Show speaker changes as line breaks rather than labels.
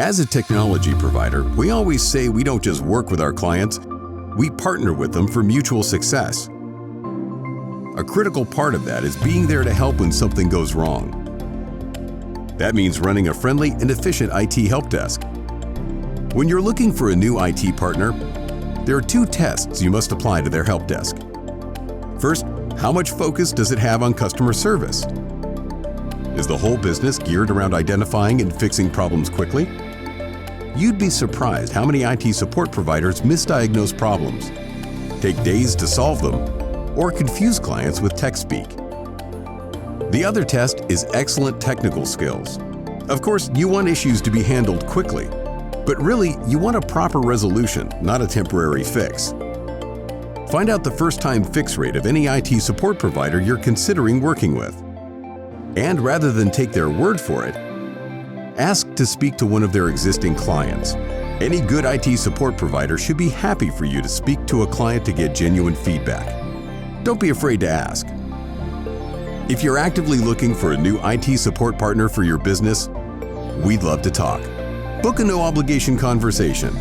As a technology provider, we always say we don't just work with our clients, we partner with them for mutual success. A critical part of that is being there to help when something goes wrong. That means running a friendly and efficient IT help desk. When you're looking for a new IT partner, there are 2 tests you must apply to their help desk. First, how much focus does it have on customer service? Is the whole business geared around identifying and fixing problems quickly? You'd be surprised how many IT support providers misdiagnose problems, take days to solve them, or confuse clients with tech speak. The other test is excellent technical skills. Of course, you want issues to be handled quickly, but really, you want a proper resolution, not a temporary fix. Find out the first-time fix rate of any IT support provider you're considering working with. And rather than take their word for it, ask to speak to one of their existing clients. Any good IT support provider should be happy for you to speak to a client to get genuine feedback. Don't be afraid to ask. If you're actively looking for a new IT support partner for your business, we'd love to talk. Book a no-obligation conversation.